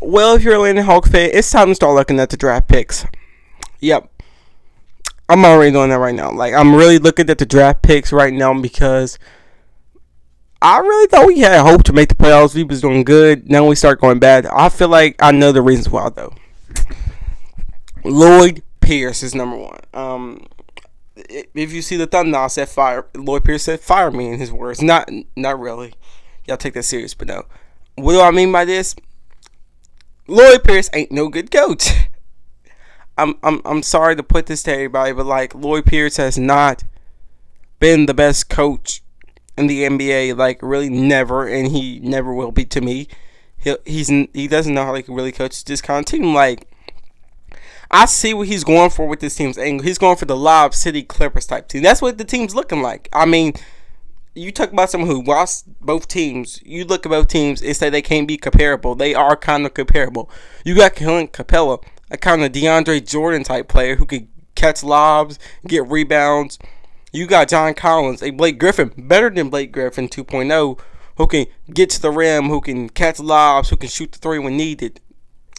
Well, if you're a Atlanta Hawk fan, it's time to start looking at the draft picks. Yep. I'm already doing that right now. Like, I'm really looking at the draft picks right now because I really thought we had hope to make the playoffs. We was doing good. Now we start going bad. I feel like I know the reasons why, though. Lloyd Pierce is number one. If you see the thumbnail, I said fire. Lloyd Pierce said fire me in his words. Not really. Y'all take that serious, but no. What do I mean by this? Lloyd Pierce ain't no good coach. I'm sorry to put this to everybody, but like Lloyd Pierce has not been the best coach in the NBA, like really never, and he never will be to me. He doesn't know how to really coach this kind of team. Like, I see what he's going for with this team's angle. He's going for the Lob City Clippers type team. That's what the team's looking like. I mean, you talk about someone who watched both teams. You look at both teams and say they can't be comparable. They are kind of comparable. You got Clint Capella, a kind of DeAndre Jordan type player who can catch lobs, get rebounds. You got John Collins, a Blake Griffin, better than Blake Griffin 2.0, who can get to the rim, who can catch lobs, who can shoot the three when needed.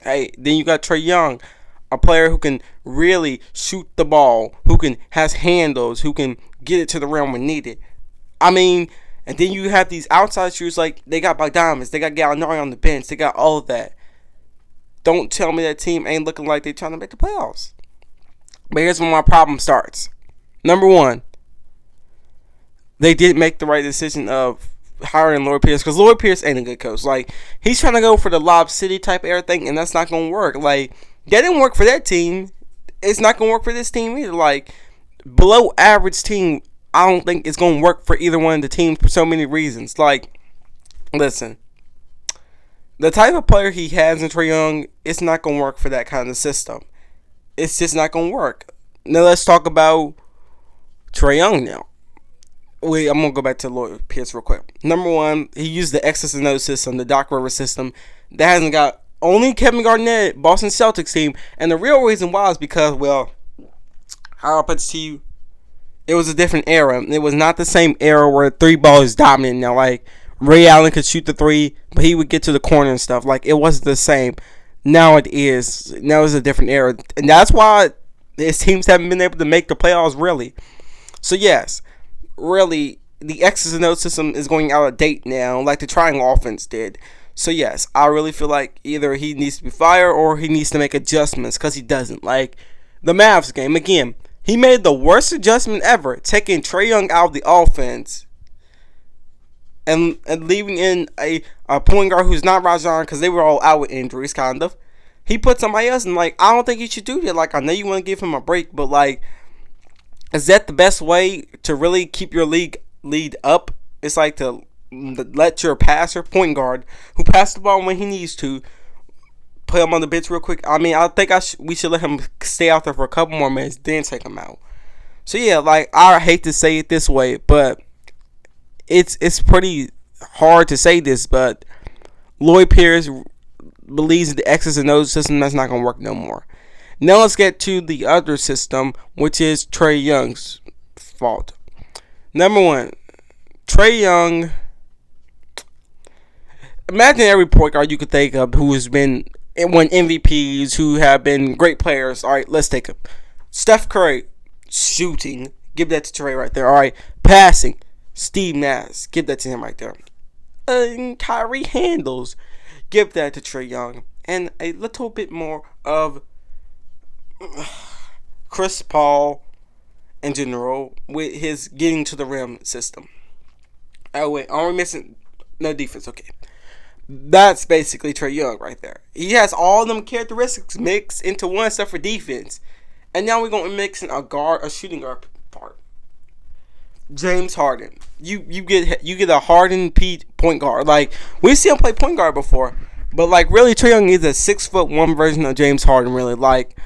Hey, then you got Trae Young, a player who can really shoot the ball, who has handles, who can get it to the rim when needed. I mean, and then you have these outside shooters like they got Bogdanovich, they got Gallinari on the bench, they got all of that. Don't tell me that team ain't looking like they're trying to make the playoffs. But here's where my problem starts. Number one, they didn't make the right decision of hiring Lloyd Pierce, because Lloyd Pierce ain't a good coach. Like, he's trying to go for the Lob City type era thing, and that's not going to work. Like, that didn't work for that team. It's not going to work for this team either. Like, below average team, I don't think it's going to work for either one of the teams for so many reasons. Like, listen. The type of player he has in Trae Young, it's not going to work for that kind of system. It's just not going to work. Now, let's talk about Trae Young now. Wait, I'm going to go back to Lloyd Pierce real quick. Number one, he used the X's and O's system, the Doc Rivers system. That hasn't got only Kevin Garnett, Boston Celtics team. And the real reason why is because, well, how I'll put it to you, it was a different era. It was not the same era where three ball is dominant now. Like, Ray Allen could shoot the three, but he would get to the corner and stuff. Like, it wasn't the same. Now it is. Now it's a different era. And that's why his teams haven't been able to make the playoffs, really. So, yes, really, the X's and O's system is going out of date now, like the triangle offense did. So, yes, I really feel like either he needs to be fired or he needs to make adjustments, because he doesn't. Like, the Mavs game, again, he made the worst adjustment ever, taking Trae Young out of the offense and leaving in a point guard who's not Rajon, because they were all out with injuries, kind of. He put somebody else, and, like, I don't think you should do that. Like, I know you want to give him a break, but, like, is that the best way to really keep your lead up? It's like to let your passer, point guard, who passed the ball when he needs to, play him on the bench real quick. I mean, I think we should let him stay out there for a couple more minutes, then take him out. So, yeah, like, I hate to say it this way, but it's pretty hard to say this, but Lloyd Pierce believes the X's and O's system that's not going to work no more. Now let's get to the other system, which is Trae Young's fault. Number one, Trae Young. Imagine every point guard you could think of who has won MVPs, who have been great players. All right, let's take them. Steph Curry, shooting. Give that to Trae right there. All right, passing. Steve Nash, give that to him right there. And Kyrie handles. Give that to Trae Young. And a little bit more of Chris Paul in general with his getting to the rim system. Oh wait, are we missing? No defense, okay. That's basically Trae Young right there. He has all them characteristics mixed into one except for defense. And now we're going to mix in a shooting guard part. James Harden. You get a Harden point guard. Like, we've seen him play point guard before. But, like, really, Trae Young is a 6'1" version of James Harden, really. Like,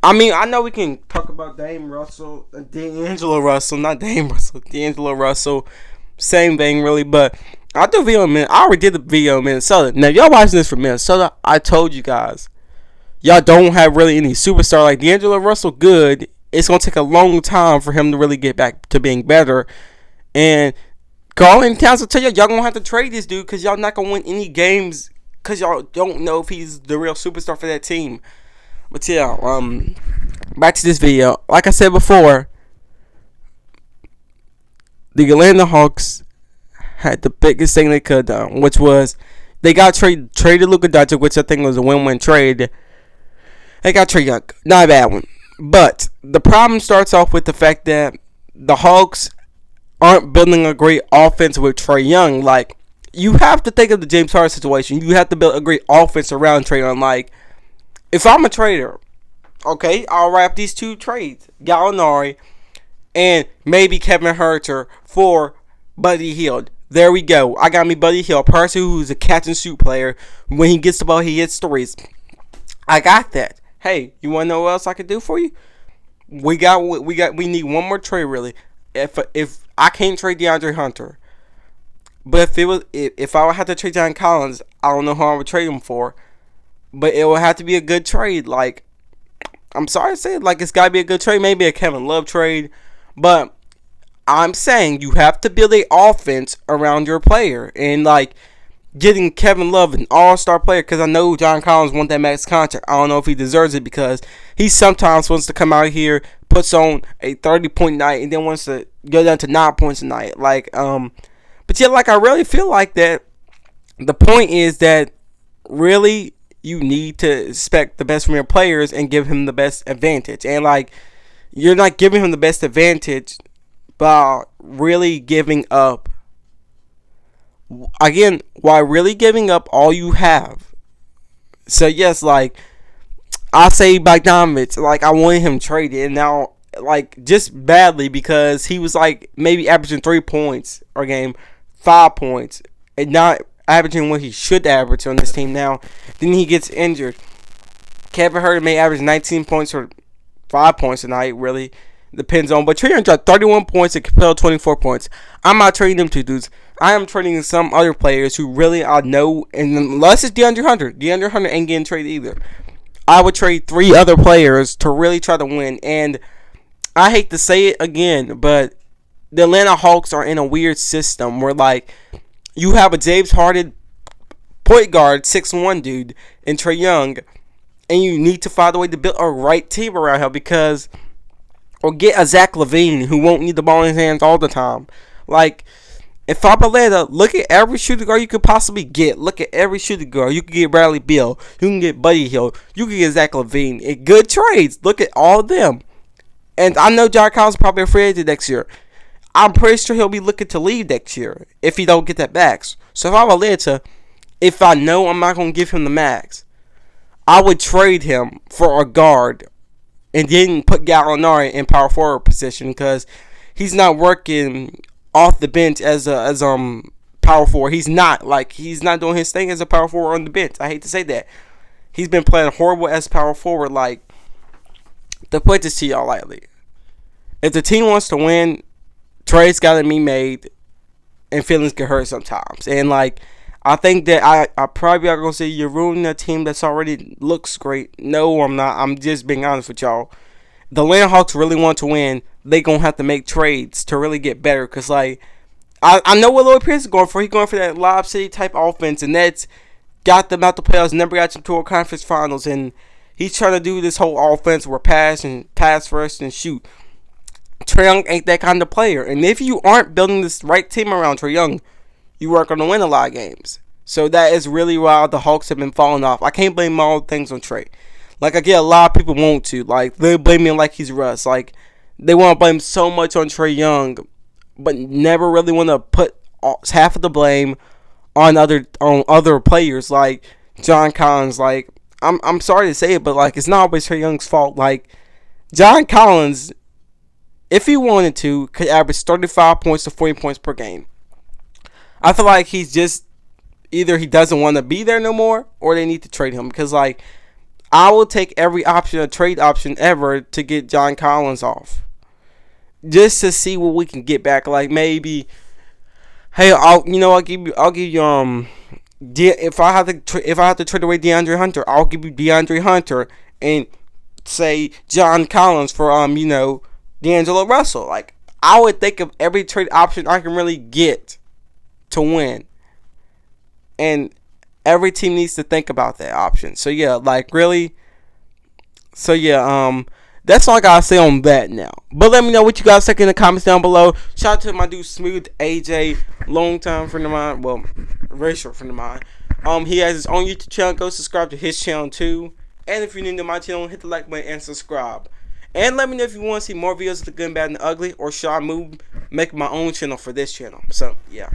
I mean, I know we can talk about D'Angelo Russell. Same thing, really. But I'll do a video in a minute. I already did the video in Minnesota. Now, y'all watching this from Minnesota, I told you guys. Y'all don't have really any superstar like D'Angelo Russell good. It's going to take a long time for him to really get back to being better. And Garland Towns will tell y'all going to have to trade this dude because y'all not going to win any games because y'all don't know if he's the real superstar for that team. But yeah, back to this video. Like I said before, the Atlanta Hawks had the biggest thing they could have done, which was they got traded Luka Doncic, which I think was a win-win trade. They got Trae Young, not a bad one. But the problem starts off with the fact that the Hawks aren't building a great offense with Trae Young. Like, you have to think of the James Harden situation. You have to build a great offense around Trae Young. Like, if I'm a trader, okay, I'll wrap these two trades, Gallinari and maybe Kevin Huerter for Buddy Hield. There we go. I got me Buddy Hield, a person who's a catch and shoot player. When he gets the ball, he hits threes. I got that. Hey, you want to know what else I could do for you? We need one more trade really. If I can't trade DeAndre Hunter, but if I would have to trade John Collins, I don't know who I would trade him for, but it would have to be a good trade. Like, I'm sorry to say it, like, it's got to be a good trade, maybe a Kevin Love trade, but I'm saying you have to build an offense around your player, and like getting Kevin Love an all-star player, because I know John Collins wants that max contract. I don't know if he deserves it, because he sometimes wants to come out here, puts on a 30-point night, and then wants to go down to 9 points a night. Like, but yeah, like, I really feel like that the point is that really you need to expect the best from your players and give him the best advantage. And like, you're not giving him the best advantage by really giving up. Again, while really giving up all you have. So yes, like, I say Bogdanovich, like, I wanted him traded, and now, like, just badly, because he was like maybe averaging 3 points a game, 5 points, and not averaging what he should average on this team now. Then he gets injured. Kevin Huerter may average 19 points or 5 points a night, really. Depends on. But Trae Young dropped 31 points and Capella 24 points. I'm not trading them two dudes. I am trading some other players who really I know, and unless it's DeAndre Hunter. DeAndre Hunter ain't getting traded either. I would trade 3 other players to really try to win. And I hate to say it again, but the Atlanta Hawks are in a weird system where, like, you have a James Harden point guard, 6'1" dude, and Trae Young, and you need to find a way to build a right team around him, because, or get a Zach LaVine who won't need the ball in his hands all the time. Like, if I'm Atlanta, look at every shooting guard you could possibly get. Look at every shooting guard. You can get Bradley Beal. You can get Buddy Hield. You can get Zach LaVine. In good trades. Look at all of them. And I know John Collins is probably a free agent next year. I'm pretty sure he'll be looking to leave next year if he don't get that max. So if I'm Atlanta, if I know I'm not going to give him the max, I would trade him for a guard and then put Gallinari in power forward position, because he's not working off the bench as power forward. He's not doing his thing as a power forward on the bench. I hate to say that. He's been playing horrible as power forward. Like, to put this to y'all lightly, if the team wants to win, trades got to be made, and feelings get hurt sometimes. And like, I think that I probably are going to say you're ruining a team that's already looks great. No, I'm not. I'm just being honest with y'all. The Atlanta Hawks really want to win. They going to have to make trades to really get better. Because, like, I know what Lloyd Pierce is going for. He's going for that Lob City type offense. And that's got them out the playoffs. Never got them to a conference finals. And he's trying to do this whole offense where pass first and shoot. Trae Young ain't that kind of player. And if you aren't building this right team around Trae Young, you are going to win a lot of games. So that is really why the Hawks have been falling off. I can't blame all things on Trae. Like, I get a lot of people want to. Like, they blame him like he's Russ. Like, they want to blame so much on Trae Young, but never really want to put half of the blame on other players like John Collins. Like, I'm sorry to say it, but like, it's not always Trae Young's fault. Like, John Collins, if he wanted to, could average 35 points to 40 points per game. I feel like he's just either he doesn't want to be there no more, or they need to trade him. Because, like, I will take every option, a trade option ever, to get John Collins off, just to see what we can get back. Like, maybe, hey, I'll give you if I have to trade away DeAndre Hunter, I'll give you DeAndre Hunter and say John Collins for D'Angelo Russell. Like, I would think of every trade option I can really get to win. And Every team needs to think about that option. So yeah, like really. So yeah, that's all I gotta say on that now. But let me know what you guys think in the comments down below. Shout out to my dude Smooth AJ, long time friend of mine. Well, very short friend of mine. He has his own YouTube channel. Go subscribe to his channel too. And if you're new to my channel, hit the like button and subscribe. And let me know if you want to see more videos of the good, bad, and the ugly, or should I make my own channel for this channel. So yeah.